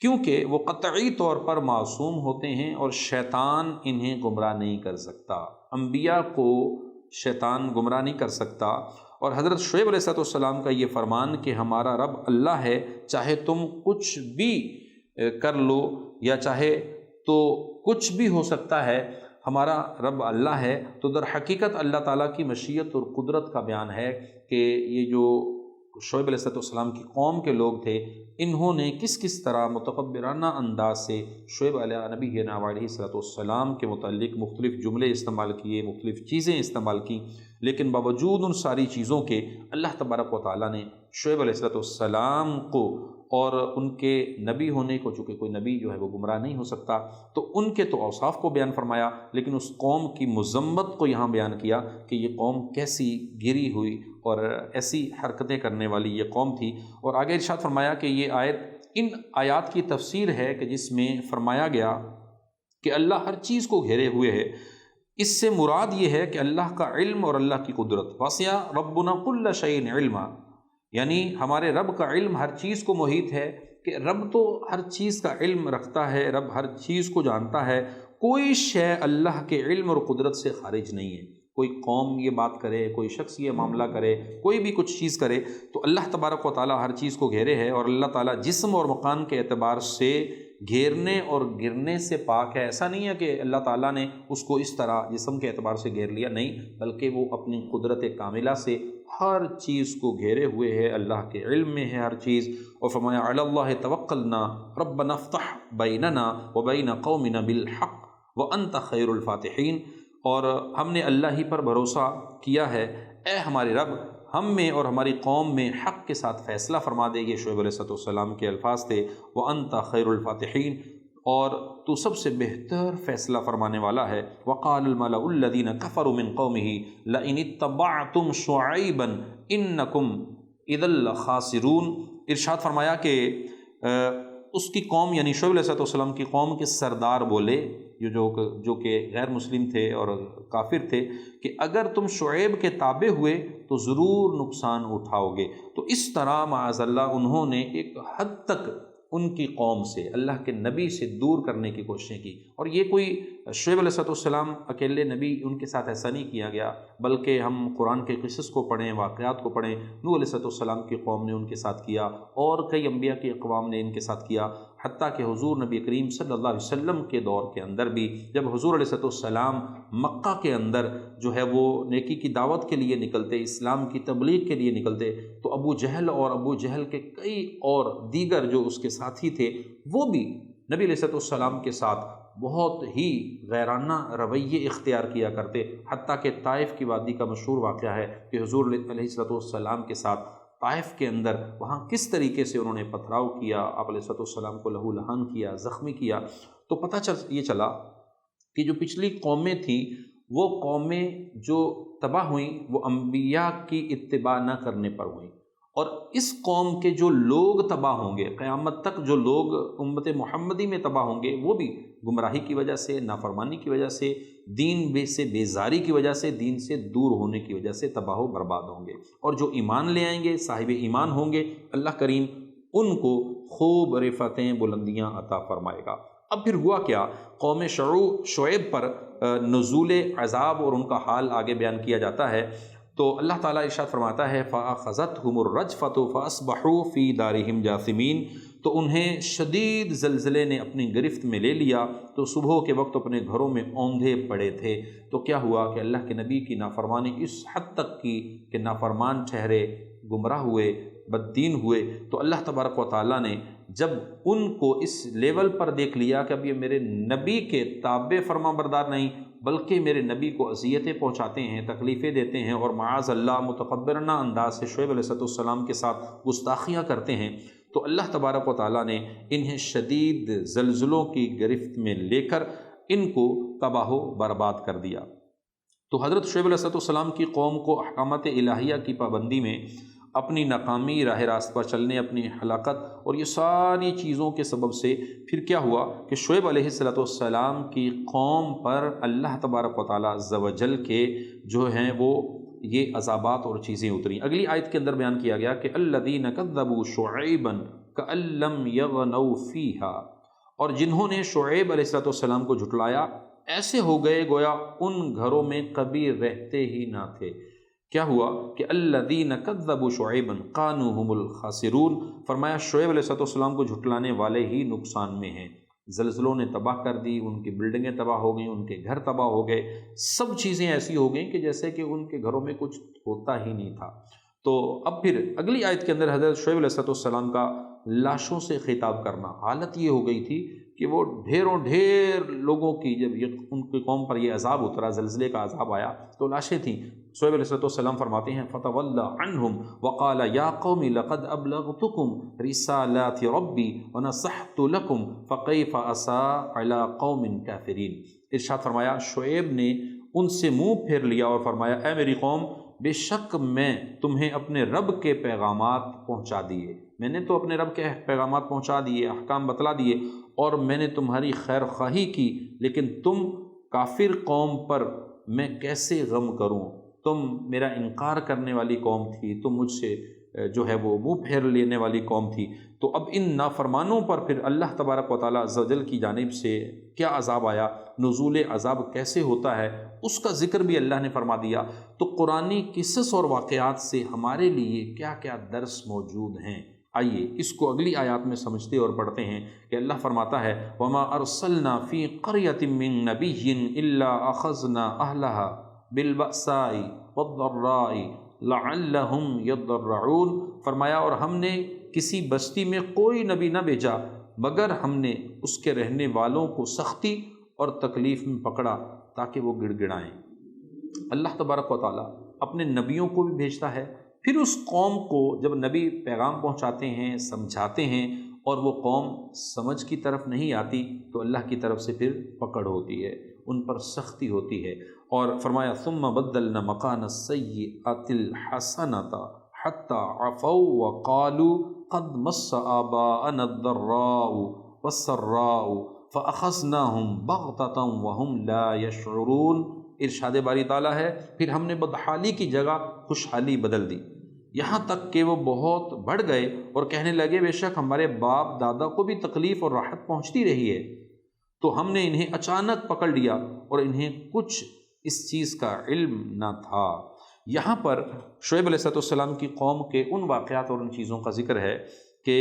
کیونکہ وہ قطعی طور پر معصوم ہوتے ہیں اور شیطان انہیں گمراہ نہیں کر سکتا، انبیاء کو شیطان گمراہ نہیں کر سکتا۔ اور حضرت شعیب علیہ السلام کا یہ فرمان کہ ہمارا رب اللہ ہے، چاہے تم کچھ بھی کر لو یا چاہے تو کچھ بھی ہو سکتا ہے، ہمارا رب اللہ ہے، تو در حقیقت اللہ تعالیٰ کی مشیت اور قدرت کا بیان ہے کہ یہ جو شعیب علیہ السلام کی قوم کے لوگ تھے، انہوں نے کس کس طرح متکبرانہ انداز سے شعیب علیہ علیہ السلام کے متعلق مختلف جملے استعمال کیے، مختلف چیزیں استعمال کیں، لیکن باوجود ان ساری چیزوں کے اللہ تبارک و تعالیٰ نے شعیب علیہ السلام کو اور ان کے نبی ہونے کو، چونکہ کوئی نبی جو ہے وہ گمراہ نہیں ہو سکتا، تو ان کے تو اوصاف کو بیان فرمایا، لیکن اس قوم کی مذمت کو یہاں بیان کیا کہ یہ قوم کیسی گری ہوئی اور ایسی حرکتیں کرنے والی یہ قوم تھی۔ اور آگے ارشاد فرمایا کہ یہ آیت ان آیات کی تفسیر ہے کہ جس میں فرمایا گیا کہ اللہ ہر چیز کو گھیرے ہوئے ہے۔ اس سے مراد یہ ہے کہ اللہ کا علم اور اللہ کی قدرت، وسع ربنا کل شیء علما، یعنی ہمارے رب کا علم ہر چیز کو محیط ہے، کہ رب تو ہر چیز کا علم رکھتا ہے، رب ہر چیز کو جانتا ہے، کوئی شے اللہ کے علم اور قدرت سے خارج نہیں ہے۔ کوئی قوم یہ بات کرے، کوئی شخص یہ معاملہ کرے، کوئی بھی کچھ چیز کرے، تو اللہ تبارک و تعالیٰ ہر چیز کو گھیرے ہے، اور اللہ تعالیٰ جسم اور مکان کے اعتبار سے گھیرنے اور گرنے سے پاک ہے۔ ایسا نہیں ہے کہ اللہ تعالیٰ نے اس کو اس طرح جسم کے اعتبار سے گھیر لیا، نہیں، بلکہ وہ اپنی قدرت کاملہ سے ہر چیز کو گھیرے ہوئے ہے، اللہ کے علم میں ہے ہر چیز۔ اور فرمایا علی اللہ توکلنا ربنا افتح بیننا وبین قومنا بالحق وانت خیر الفاتحین، اور ہم نے اللہ ہی پر بھروسہ کیا ہے، اے ہمارے رب ہم میں اور ہماری قوم میں حق کے ساتھ فیصلہ فرما دے۔ یہ شعیب علیہ السلام کے الفاظ تھے، وَأَنْتَ خَيْرُ الْفَاتِحِينَ، اور تو سب سے بہتر فیصلہ فرمانے والا ہے۔ وَقَالَ الْمَلَأُ الَّذِينَ كَفَرُوا مِنْ قَوْمِهِ لَئِنِ اتَّبَعْتُمْ شُعَيْبًا إِنَّكُمْ إِذًا لَخَاسِرُونَ، ارشاد فرمایا کہ اس کی قوم یعنی شعیب علیہ السلام کی قوم کے سردار بولے، جو کہ غیر مسلم تھے اور کافر تھے، کہ اگر تم شعیب کے تابع ہوئے تو ضرور نقصان اٹھاؤ گے۔ تو اس طرح معاذ اللہ انہوں نے ایک حد تک ان کی قوم سے، اللہ کے نبی سے دور کرنے کی کوششیں کی۔ اور یہ کوئی شعیب علیہ السلام اکیلے نبی ان کے ساتھ ایسا نہیں کیا گیا، بلکہ ہم قرآن کے قصص کو پڑھیں، واقعات کو پڑھیں، نوح علیہ السلام کی قوم نے ان کے ساتھ کیا، اور کئی انبیاء کی اقوام نے ان کے ساتھ کیا، حتیٰ کہ حضور نبی کریم صلی اللہ علیہ وسلم کے دور کے اندر بھی جب حضور علیہ السلام مکہ کے اندر جو ہے وہ نیکی کی دعوت کے لیے نکلتے، اسلام کی تبلیغ کے لیے نکلتے، تو ابو جہل اور ابو جہل کے کئی اور دیگر جو اس کے ساتھی تھے، وہ بھی نبی علیہ السلام کے ساتھ بہت ہی غیرانہ رویے اختیار کیا کرتے، حتیٰ کہ طائف کی وادی کا مشہور واقعہ ہے کہ حضور علیہ السلام کے ساتھ طائف کے اندر وہاں کس طریقے سے انہوں نے پتھراؤ کیا، آپ علیہ السلام کو لہو لہان کیا، زخمی کیا۔ تو پتہ یہ چلا کہ جو پچھلی قومیں تھیں، وہ قومیں جو تباہ ہوئیں وہ انبیاء کی اتباع نہ کرنے پر ہوئیں، اور اس قوم کے جو لوگ تباہ ہوں گے، قیامت تک جو لوگ امت محمدی میں تباہ ہوں گے، وہ بھی گمراہی کی وجہ سے، نافرمانی کی وجہ سے، دین سے بیزاری کی وجہ سے، دین سے دور ہونے کی وجہ سے تباہ و برباد ہوں گے۔ اور جو ایمان لے آئیں گے، صاحب ایمان ہوں گے، اللہ کریم ان کو خوب رفعتیں، بلندیاں عطا فرمائے گا۔ اب پھر ہوا کیا؟ قوم شعیب پر نزول عذاب اور ان کا حال آگے بیان کیا جاتا ہے۔ تو اللہ تعالیٰ ارشاد فرماتا ہے فَأَخَذَتْهُمُ الرَّجْفَةُ فَأَصْبَحُوا فِي دَارِهِمْ جَاثِمِينَ، تو انہیں شدید زلزلے نے اپنی گرفت میں لے لیا، تو صبح کے وقت اپنے گھروں میں اوندھے پڑے تھے۔ تو کیا ہوا کہ اللہ کے نبی کی نافرمانی اس حد تک کی کہ نافرمان ٹھہرے، گمراہ ہوئے، بددین ہوئے، تو اللہ تبارک و تعالیٰ نے جب ان کو اس لیول پر دیکھ لیا کہ اب یہ میرے نبی کے تابع فرما بردار نہیں، بلکہ میرے نبی کو اذیتیں پہنچاتے ہیں، تکلیفیں دیتے ہیں، اور معاذ اللہ متکبرانہ انداز سے شعیب علیہ السلام کے ساتھ گستاخیاں کرتے ہیں، تو اللہ تبارک و تعالیٰ نے انہیں شدید زلزلوں کی گرفت میں لے کر ان کو تباہ و برباد کر دیا۔ تو حضرت شعیب علیہ السلام کی قوم کو احکامات الہیہ کی پابندی میں، اپنی ناکامی، راہ راست پر چلنے، اپنی ہلاکت اور یہ ساری چیزوں کے سبب سے پھر کیا ہوا کہ شعیب علیہ السلام کی قوم پر اللہ تبارک و تعالیٰ عز و جل کے جو ہیں وہ یہ عذابات اور چیزیں اتریں۔ اگلی آیت کے اندر بیان کیا گیا کہ الذین کذبوا شعیبا کأن لم یغنوا فیہا، اور جنہوں نے شعیب علیہ السلام کو جھٹلایا ایسے ہو گئے گویا ان گھروں میں کبھی رہتے ہی نہ تھے۔ کیا ہوا کہ الذین کذبوا شعیبا کانوا هم الخاسرون، فرمایا شعیب علیہ السلام کو جھٹلانے والے ہی نقصان میں ہیں۔ زلزلوں نے تباہ کر دی، ان کی بلڈنگیں تباہ ہو گئیں، ان کے گھر تباہ ہو گئے، سب چیزیں ایسی ہو گئیں کہ جیسے کہ ان کے گھروں میں کچھ ہوتا ہی نہیں تھا۔ تو اب پھر اگلی آیت کے اندر حضرت شعیب علیہ السلام کا لاشوں سے خطاب کرنا، حالت یہ ہو گئی تھی کہ وہ ڈھیروں ڈھیر لوگوں کی، جب ان کی قوم پر یہ عذاب اترا، زلزلے کا عذاب آیا تو لاشیں تھیں۔ شعیب علیہ السلام فرماتے ہیں فَتَوَلَّى عَنْهُمْ وَقَالَ يَا قَوْمِ لَقَدْ أَبْلَغْتُكُمْ رِسَالَاتِ رَبِّي وَنَصَحْتُ لَكُمْ فَكَيْفَ أَسَاءُ عَلَىٰ قَوْمٍ كَافِرِينَ۔ ارشاد فرمایا شعیب نے ان سے منہ پھیر لیا اور فرمایا اے میری قوم، بے شک میں تمہیں اپنے رب کے پیغامات پہنچا دیے، میں نے تو اپنے رب کے پیغامات پہنچا دیے، احکام بتلا دیے، اور میں نے تمہاری خیر خواہی کی، لیکن تم کافر قوم پر میں کیسے غم کروں؟ تم میرا انکار کرنے والی قوم تھی، تم مجھ سے جو ہے وہ منہ پھیر لینے والی قوم تھی۔ تو اب ان نافرمانوں پر پھر اللہ تبارک و تعالیٰ عز و جل کی جانب سے کیا عذاب آیا، نزول عذاب کیسے ہوتا ہے، اس کا ذکر بھی اللہ نے فرما دیا۔ تو قرآنی قصص اور واقعات سے ہمارے لیے کیا کیا درس موجود ہیں، آئیے اس کو اگلی آیات میں سمجھتے اور پڑھتے ہیں کہ اللہ فرماتا ہے وَمَا أَرْسَلْنَا فِي قَرْيَةٍ مِّن نَبِيٍّ إِلَّا أَخَذْنَا أَهْلَهَا بِالْبَأْسَاءِ وَالضَّرَّاءِ لَعَلَّهُمْ يَضَّرَّعُونَ، فرمایا اور ہم نے کسی بستی میں کوئی نبی نہ بھیجا مگر ہم نے اس کے رہنے والوں کو سختی اور تکلیف میں پکڑا تاکہ وہ گڑ گڑائیں۔ اللہ تبارک و تعالیٰ اپنے نبیوں کو بھی بھیجتا ہے، پھر اس قوم کو جب نبی پیغام پہنچاتے ہیں، سمجھاتے ہیں، اور وہ قوم سمجھ کی طرف نہیں آتی تو اللہ کی طرف سے پھر پکڑ ہوتی ہے، ان پر سختی ہوتی ہے۔ اور فرمایا ثم بدلنا مکان السیئۃ الحسنۃ حتی عفوا وقالوا قد مس آباءنا الضراء والسراء فأخذناهم بغتة وهم لا يشعرون۔ ارشاد باری تعالیٰ ہے پھر ہم نے بدحالی کی جگہ خوشحالی بدل دی، یہاں تک کہ وہ بہت بڑھ گئے اور کہنے لگے بے شک ہمارے باپ دادا کو بھی تکلیف اور راحت پہنچتی رہی ہے، تو ہم نے انہیں اچانک پکڑ لیا اور انہیں کچھ اس چیز کا علم نہ تھا۔ یہاں پر شعیب علیہ السلام کی قوم کے ان واقعات اور ان چیزوں کا ذکر ہے کہ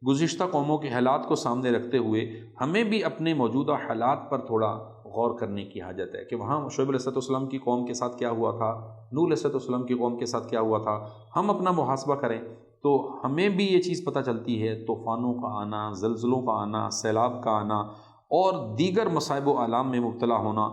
گزشتہ قوموں کے حالات کو سامنے رکھتے ہوئے ہمیں بھی اپنے موجودہ حالات پر تھوڑا غور کرنے کی حاجت ہے کہ وہاں شعیب علیہ السلام کی قوم کے ساتھ کیا ہوا تھا، نوح علیہ السلام کی قوم کے ساتھ کیا ہوا تھا، ہم اپنا محاسبہ کریں تو ہمیں بھی یہ چیز پتہ چلتی ہے۔ طوفانوں کا آنا، زلزلوں کا آنا، سیلاب کا آنا اور دیگر مصائب و آلام میں مبتلا ہونا،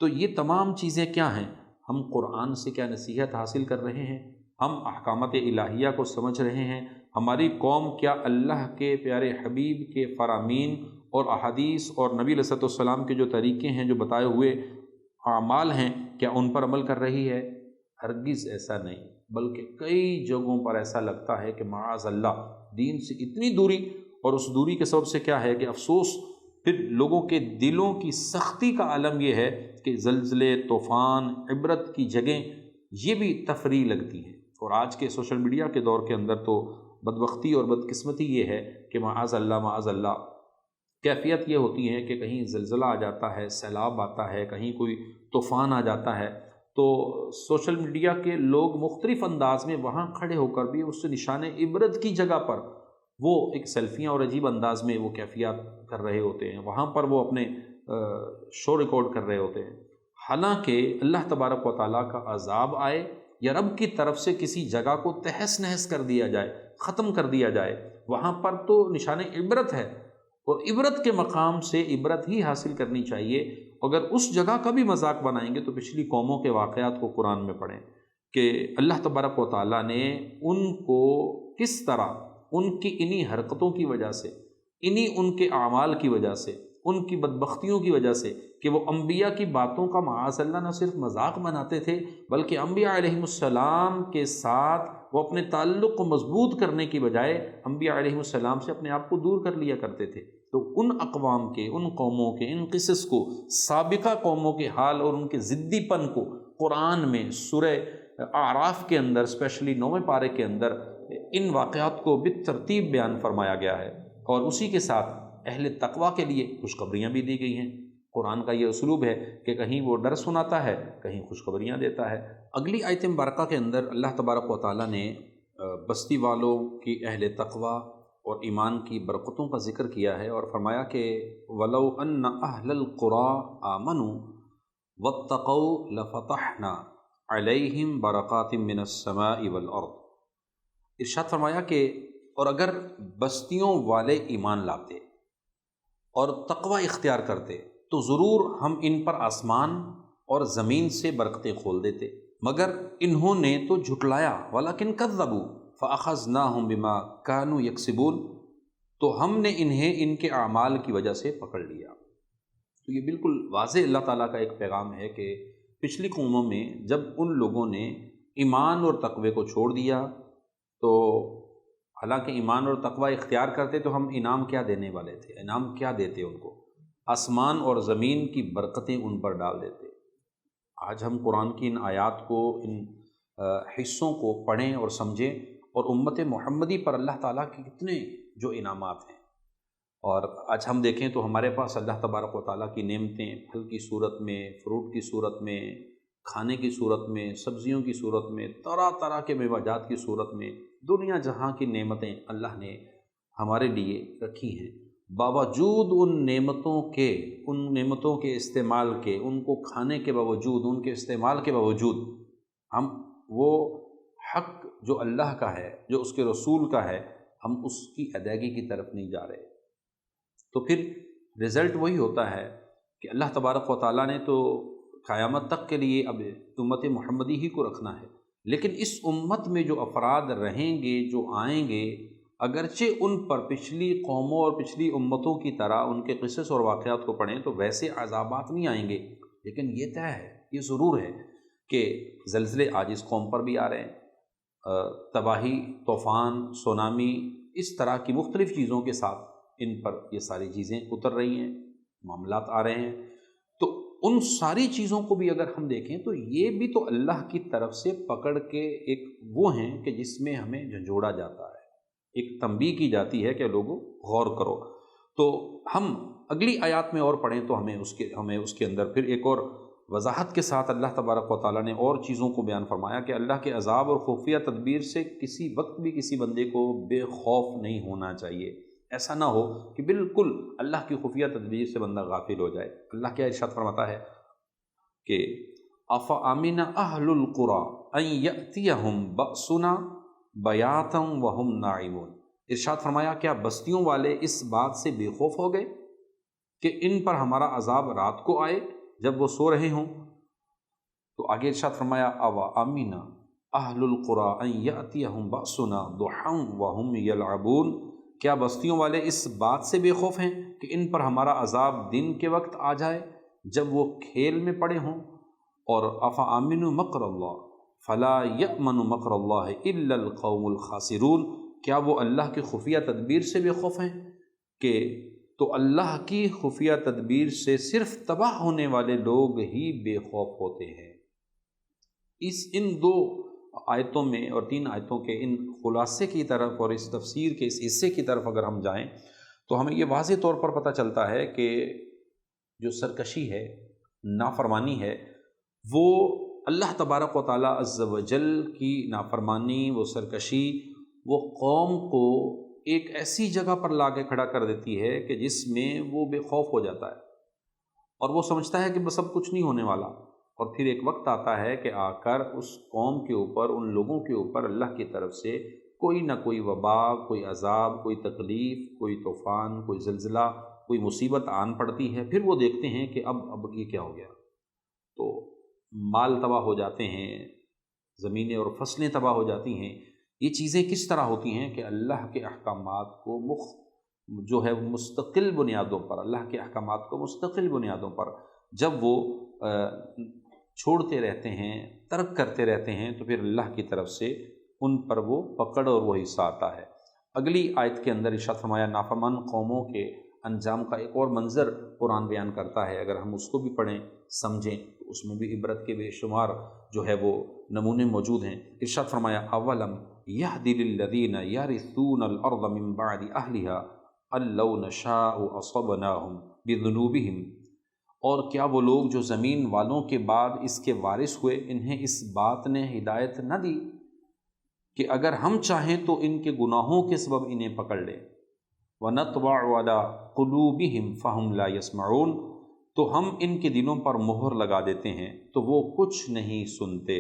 تو یہ تمام چیزیں کیا ہیں؟ ہم قرآن سے کیا نصیحت حاصل کر رہے ہیں؟ ہم احکامات الہیہ کو سمجھ رہے ہیں؟ ہماری قوم کیا اللہ کے پیارے حبیب کے فرامین اور احادیث اور نبی علیہ السلام کے جو طریقے ہیں، جو بتائے ہوئے اعمال ہیں، کیا ان پر عمل کر رہی ہے؟ ہرگز ایسا نہیں، بلکہ کئی جگہوں پر ایسا لگتا ہے کہ معاذ اللہ دین سے اتنی دوری، اور اس دوری کے سبب سے کیا ہے کہ افسوس پھر لوگوں کے دلوں کی سختی کا عالم یہ ہے کہ زلزلے، طوفان، عبرت کی جگہیں یہ بھی تفریح لگتی ہیں۔ اور آج کے سوشل میڈیا کے دور کے اندر تو بدبختی اور بدقسمتی یہ ہے کہ معاذ اللہ کیفیت یہ ہوتی ہے کہ کہیں زلزلہ آ جاتا ہے، سیلاب آتا ہے، کہیں کوئی طوفان آ جاتا ہے، تو سوشل میڈیا کے لوگ مختلف انداز میں وہاں کھڑے ہو کر بھی اس نشان عبرت کی جگہ پر وہ ایک سیلفیاں اور عجیب انداز میں وہ کیفیات کر رہے ہوتے ہیں، وہاں پر وہ اپنے شو ریکارڈ کر رہے ہوتے ہیں، حالانکہ اللہ تبارک و تعالیٰ کا عذاب آئے یا رب کی طرف سے کسی جگہ کو تہس نہس کر دیا جائے، ختم کر دیا جائے، وہاں پر تو نشان عبرت ہے، اور عبرت کے مقام سے عبرت ہی حاصل کرنی چاہیے۔ اگر اس جگہ کا بھی مذاق بنائیں گے تو پچھلی قوموں کے واقعات کو قرآن میں پڑھیں کہ اللہ تبارک و تعالیٰ نے ان کو کس طرح ان کی انہی حرکتوں کی وجہ سے، انہی ان کے اعمال کی وجہ سے، ان کی بدبختیوں کی وجہ سے کہ وہ انبیاء کی باتوں کا معاذ اللہ نہ صرف مذاق بناتے تھے بلکہ انبیاء علیہ السلام کے ساتھ وہ اپنے تعلق کو مضبوط کرنے کی بجائے انبیاء علیہ السلام سے اپنے آپ کو دور کر لیا کرتے تھے۔ تو ان اقوام کے، ان قوموں کے، ان قصص کو، سابقہ قوموں کے حال اور ان کے ضدی پن کو قرآن میں سورہ اعراف کے اندر، اسپیشلی 9ویں پارے کے اندر ان واقعات کو بالترتیب بیان فرمایا گیا ہے، اور اسی کے ساتھ اہل تقویٰ کے لیے خوشخبریاں بھی دی گئی ہیں۔ قرآن کا یہ اسلوب ہے کہ کہیں وہ ڈر سناتا ہے، کہیں خوشخبریاں دیتا ہے۔ اگلی آیت مبارکہ کے اندر اللہ تبارک و تعالیٰ نے بستی والوں کی اہل تقویٰ اور ایمان کی برکتوں کا ذکر کیا ہے، اور فرمایا کہ وَلَوْ أَنَّ أَهْلَ الْقُرَىٰ آمَنُوا وَاتَّقَوْا لَفَتَحْنَا عَلَيْهِمْ بَرَكَاتٍ مِّنَ السَّمَاءِ وَالْأَرْضِ۔ ارشاد فرمایا کہ اور اگر بستیوں والے ایمان لاتے اور تقوی اختیار کرتے تو ضرور ہم ان پر آسمان اور زمین سے برکتیں کھول دیتے، مگر انہوں نے تو جھٹلایا، وَلَكِنْ كَذَّبُوا فَأَخَذْنَاهُمْ بِمَا كَانُوا يَكْسِبُونَ، تو ہم نے انہیں ان کے اعمال کی وجہ سے پکڑ لیا۔ تو یہ بالکل واضح اللہ تعالیٰ کا ایک پیغام ہے کہ پچھلی قوموں میں جب ان لوگوں نے ایمان اور تقوی کو چھوڑ دیا تو حالانکہ ایمان اور تقوی اختیار کرتے تو ہم انعام کیا دینے والے تھے، انعام کیا دیتے ان کو؟ آسمان اور زمین کی برکتیں ان پر ڈال دیتے۔ آج ہم قرآن کی ان آیات کو، ان حصوں کو پڑھیں اور سمجھیں، اور امت محمدی پر اللہ تعالیٰ کے کتنے جو انعامات ہیں، اور آج ہم دیکھیں تو ہمارے پاس اللہ تبارک و تعالیٰ کی نعمتیں پھل کی صورت میں، فروٹ کی صورت میں، کھانے کی صورت میں، سبزیوں کی صورت میں، طرح طرح کے میوہ جات کی صورت میں، دنیا جہاں کی نعمتیں اللہ نے ہمارے لیے رکھی ہیں، باوجود ان نعمتوں کے استعمال کے، ان کو کھانے کے باوجود، ان کے استعمال کے باوجود، ہم وہ حق جو اللہ کا ہے، جو اس کے رسول کا ہے، ہم اس کی ادائیگی کی طرف نہیں جا رہے۔ تو پھر رزلٹ وہی ہوتا ہے کہ اللہ تبارک و تعالیٰ نے تو قیامت تک کے لیے اب امت محمدی ہی کو رکھنا ہے، لیکن اس امت میں جو افراد رہیں گے، جو آئیں گے، اگرچہ ان پر پچھلی قوموں اور پچھلی امتوں کی طرح ان کے قصص اور واقعات کو پڑھیں تو ویسے عذابات نہیں آئیں گے، لیکن یہ طے ہے، یہ ضرور ہے کہ زلزلے آج اس قوم پر بھی آ رہے ہیں، تباہی، طوفان، سونامی، اس طرح کی مختلف چیزوں کے ساتھ ان پر یہ ساری چیزیں اتر رہی ہیں، معاملات آ رہے ہیں۔ تو ان ساری چیزوں کو بھی اگر ہم دیکھیں تو یہ بھی تو اللہ کی طرف سے پکڑ کے ایک وہ ہیں کہ جس میں ہمیں جھنجھوڑا جاتا ہے، ایک تنبیہ کی جاتی ہے کہ لوگوں غور کرو۔ تو ہم اگلی آیات میں اور پڑھیں تو ہمیں اس کے اندر پھر ایک اور وضاحت کے ساتھ اللہ تبارک و تعالیٰ نے اور چیزوں کو بیان فرمایا کہ اللہ کے عذاب اور خفیہ تدبیر سے کسی وقت بھی کسی بندے کو بے خوف نہیں ہونا چاہیے۔ ایسا نہ ہو کہ بالکل اللہ کی خفیہ تدبیر سے بندہ غافل ہو جائے۔ اللہ کیا ارشاد فرماتا ہے کہ افامن اہل القری ان یاتیہم باسنا بیاتا وہم نائمون، ارشاد فرمایا کیا بستیوں والے اس بات سے بے خوف ہو گئے کہ ان پر ہمارا عذاب رات کو آئے جب وہ سو رہے ہوں؟ تو آگے ارشاد فرمایا اوامن اہل القری ان یاتیہم باسنا ضحی وہم یلعبون، کیا بستیوں والے اس بات سے بے خوف ہیں کہ ان پر ہمارا عذاب دن کے وقت آ جائے جب وہ کھیل میں پڑے ہوں؟ اور افامنوا مکر اللہ فلا یأمن مکر اللہ الا القوم الخاسرون، کیا وہ اللہ کی خفیہ تدبیر سے بے خوف ہیں کہ تو اللہ کی خفیہ تدبیر سے صرف تباہ ہونے والے لوگ ہی بے خوف ہوتے ہیں۔ ان دو آیتوں میں اور 3 آیتوں کے ان خلاصے کی طرف اور اس تفسیر کے اس حصے کی طرف اگر ہم جائیں تو ہمیں یہ واضح طور پر پتہ چلتا ہے کہ جو سرکشی ہے، نافرمانی ہے، وہ اللہ تبارک و تعالیٰ عز و جل کی نافرمانی، وہ سرکشی، وہ قوم کو ایک ایسی جگہ پر لا کے کھڑا کر دیتی ہے کہ جس میں وہ بے خوف ہو جاتا ہے اور وہ سمجھتا ہے کہ بس اب کچھ نہیں ہونے والا، اور پھر ایک وقت آتا ہے کہ آ کر اس قوم کے اوپر، ان لوگوں کے اوپر اللہ کی طرف سے کوئی نہ کوئی وبا، کوئی عذاب، کوئی تکلیف، کوئی طوفان، کوئی زلزلہ، کوئی مصیبت آن پڑتی ہے۔ پھر وہ دیکھتے ہیں کہ اب یہ کیا ہو گیا، تو مال تباہ ہو جاتے ہیں، زمینیں اور فصلیں تباہ ہو جاتی ہیں۔ یہ چیزیں کس طرح ہوتی ہیں کہ اللہ کے احکامات کو جو ہے مستقل بنیادوں پر، اللہ کے احکامات کو مستقل بنیادوں پر جب وہ چھوڑتے رہتے ہیں، ترک کرتے رہتے ہیں، تو پھر اللہ کی طرف سے ان پر وہ پکڑ اور وہ حصہ آتا ہے۔ اگلی آیت کے اندر ارشاد فرمایا نافرمان قوموں کے انجام کا ایک اور منظر قرآن بیان کرتا ہے، اگر ہم اس کو بھی پڑھیں سمجھیں تو اس میں بھی عبرت کے بے شمار جو ہے وہ نمونے موجود ہیں۔ ارشاد فرمایا اولم یہدی للذین یرثون الارض من بعد اہلها ان لو نشاء اصبناہم بذنوبہم، اور کیا وہ لوگ جو زمین والوں کے بعد اس کے وارث ہوئے، انہیں اس بات نے ہدایت نہ دی کہ اگر ہم چاہیں تو ان کے گناہوں کے سبب انہیں پکڑ لیں؟ وَنَطْبَعُ عَلَىٰ قُلُوبِهِمْ فَهُمْ لَا يَسْمَعُونَ، تو ہم ان کے دلوں پر مہر لگا دیتے ہیں تو وہ کچھ نہیں سنتے۔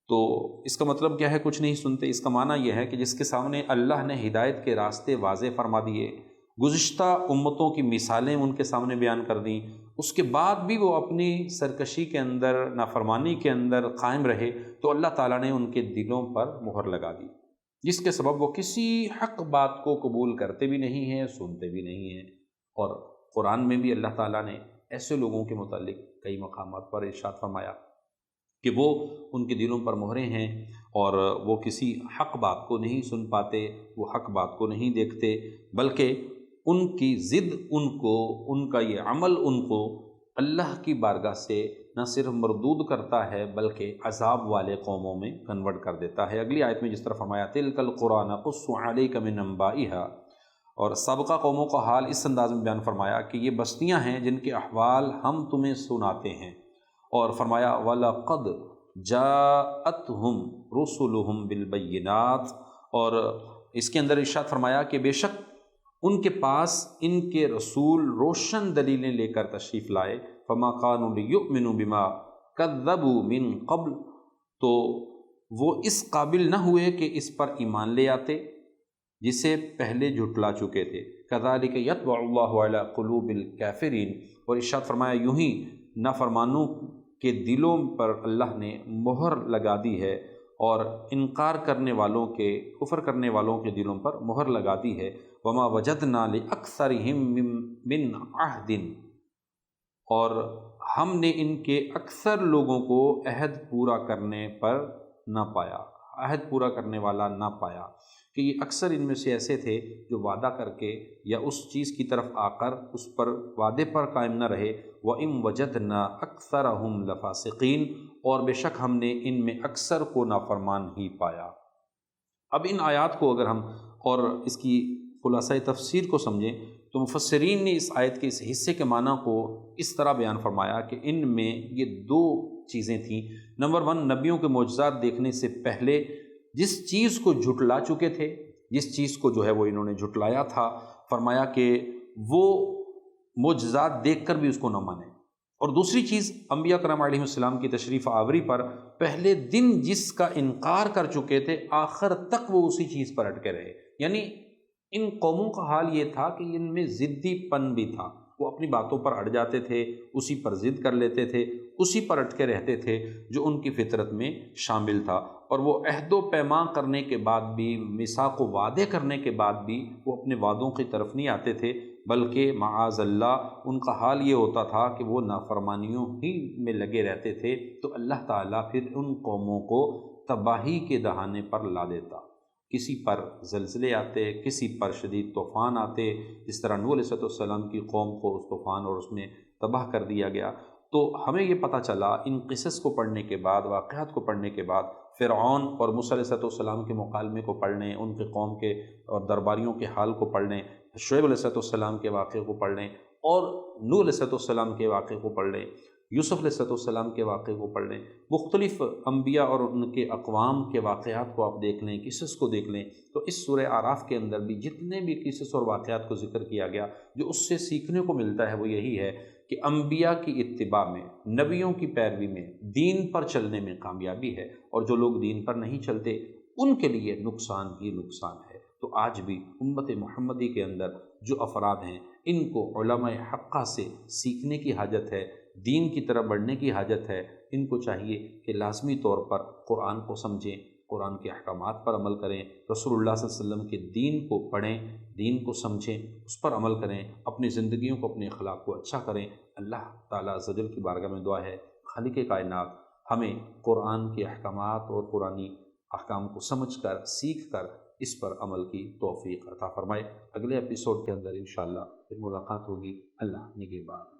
تو اس کا مطلب کیا ہے کچھ نہیں سنتے؟ اس کا معنی یہ ہے کہ جس کے سامنے اللہ نے ہدایت کے راستے واضح فرما دیے، گزشتہ امتوں کی مثالیں ان کے سامنے بیان کر دیں، اس کے بعد بھی وہ اپنی سرکشی کے اندر، نافرمانی کے اندر قائم رہے، تو اللہ تعالیٰ نے ان کے دلوں پر مہر لگا دی، جس کے سبب وہ کسی حق بات کو قبول کرتے بھی نہیں ہیں، سنتے بھی نہیں ہیں۔ اور قرآن میں بھی اللہ تعالیٰ نے ایسے لوگوں کے متعلق کئی مقامات پر ارشاد فرمایا کہ وہ ان کے دلوں پر مہریں ہیں اور وہ کسی حق بات کو نہیں سن پاتے، وہ حق بات کو نہیں دیکھتے، بلکہ ان کی ضد ان کا یہ عمل ان کو اللہ کی بارگاہ سے نہ صرف مردود کرتا ہے بلکہ عذاب والے قوموں میں کنورٹ کر دیتا ہے۔ اگلی آیت میں جس طرح فرمایا تِلْكَ الْقُرَىٰ نَقُصُّ عَلَيْكَ مِنْ أَنبَائِهَا، اور سابقہ قوموں کا حال اس انداز میں بیان فرمایا کہ یہ بستیاں ہیں جن کے احوال ہم تمہیں سناتے ہیں، اور فرمایا وَلَقَدْ جَاءَتْهُمْ رُسُلُهُمْ بِالْبَيِّنَاتِ، اور اس کے اندر ارشاد فرمایا کہ بے شک ان کے پاس ان کے رسول روشن دلیلیں لے کر تشریف لائے، فَمَا كَانُوا لِيُؤْمِنُوا بِمَا كَذَّبُوا مِن قَبْلُ، تو وہ اس قابل نہ ہوئے کہ اس پر ایمان لے آتے جسے پہلے جھٹلا چکے تھے۔ كَذَلِكَ يَطْبَعُ اللَّهُ عَلَىٰ قُلُوبِ الْكَافِرِينَ، اور ارشاد فرمایا یوں ہی نافرمانوں کے دلوں پر اللہ نے مہر لگا دی ہے، اور انکار کرنے والوں کے، کفر کرنے والوں کے دلوں پر مہر لگا دی ہے۔ وَمَا وَجَدْنَا لِأَكْثَرِهِم مِّنْ عَهْدٍ، اور ہم نے ان کے اکثر لوگوں کو عہد پورا کرنے پر نہ پایا، عہد پورا کرنے والا نہ پایا، کہ یہ اکثر ان میں سے ایسے تھے جو وعدہ کر کے یا اس چیز کی طرف آ کر اس پر وعدے پر قائم نہ رہے۔ وَإِن وَجَدْنَا أَكْثَرَهُمْ لَفَاسِقِينَ، اور بے شک ہم نے ان میں اکثر کو نافرمان ہی پایا۔ اب ان آیات کو اگر ہم اور اس کی خلاصہ تفسیر کو سمجھیں تو مفسرین نے اس آیت کے اس حصے کے معنی کو اس طرح بیان فرمایا کہ ان میں یہ دو چیزیں تھیں۔ نمبر 1، نبیوں کے معجزات دیکھنے سے پہلے جس چیز کو جھٹلا چکے تھے، جس چیز کو جو ہے وہ انہوں نے جھٹلایا تھا، فرمایا کہ وہ معجزات دیکھ کر بھی اس کو نہ مانیں۔ اور دوسری چیز، انبیاء کرام علیہ السلام کی تشریف آوری پر پہلے دن جس کا انکار کر چکے تھے، آخر تک وہ اسی چیز پر اٹکے رہے۔ یعنی ان قوموں کا حال یہ تھا کہ ان میں ضدی پن بھی تھا، وہ اپنی باتوں پر اڑ جاتے تھے، اسی پر ضد کر لیتے تھے، اسی پر اٹکے رہتے تھے جو ان کی فطرت میں شامل تھا، اور وہ عہد و پیمان کرنے کے بعد بھی، میثاق و وعدے کرنے کے بعد بھی وہ اپنے وعدوں کی طرف نہیں آتے تھے، بلکہ معاذ اللہ ان کا حال یہ ہوتا تھا کہ وہ نافرمانیوں ہی میں لگے رہتے تھے، تو اللہ تعالیٰ پھر ان قوموں کو تباہی کے دہانے پر لا دیتا۔ کسی پر زلزلے آتے، کسی پر شدید طوفان آتے، جس طرح نوح علیہ السلام کی قوم کو اس طوفان اور اس میں تباہ کر دیا گیا۔ تو ہمیں یہ پتہ چلا ان قصص کو پڑھنے کے بعد، واقعات کو پڑھنے کے بعد، فرعون اور موسیٰ علیہ السلام کے مکالمے کو پڑھ لیں، ان کے قوم کے اور درباریوں کے حال کو پڑھ لیں، شعیب علیہ السلام کے واقعے کو پڑھ لیں، اور نوح علیہ السلام کے واقعے کو پڑھ لیں، یوسف علیہ السلام کے واقعے کو پڑھ لیں، مختلف انبیاء اور ان کے اقوام کے واقعات کو آپ دیکھ لیں، قصص کو دیکھ لیں، تو اس سورہ اعراف کے اندر بھی جتنے بھی قصص اور واقعات کو ذکر کیا گیا، جو اس سے سیکھنے کو ملتا ہے وہ یہی ہے کہ انبیاء کی اتباع میں، نبیوں کی پیروی میں، دین پر چلنے میں کامیابی ہے، اور جو لوگ دین پر نہیں چلتے ان کے لیے نقصان ہی نقصان ہے۔ تو آج بھی امت محمدی کے اندر جو افراد ہیں، ان کو علماء حقہ سے سیکھنے کی حاجت ہے، دین کی طرف بڑھنے کی حاجت ہے۔ ان کو چاہیے کہ لازمی طور پر قرآن کو سمجھیں، قرآن کے احکامات پر عمل کریں، رسول اللہ صلی اللہ علیہ وسلم کے دین کو پڑھیں، دین کو سمجھیں، اس پر عمل کریں، اپنی زندگیوں کو، اپنے اخلاق کو اچھا کریں۔ اللہ تعالیٰ عز و جل کی بارگاہ میں دعا ہے، خالق کائنات ہمیں قرآن کے احکامات اور قرآنی احکام کو سمجھ کر، سیکھ کر اس پر عمل کی توفیق عطا فرمائے۔ اگلے ایپیسوڈ کے اندر انشاءاللہ پھر ملاقات ہوگی۔ اللہ نگہبان۔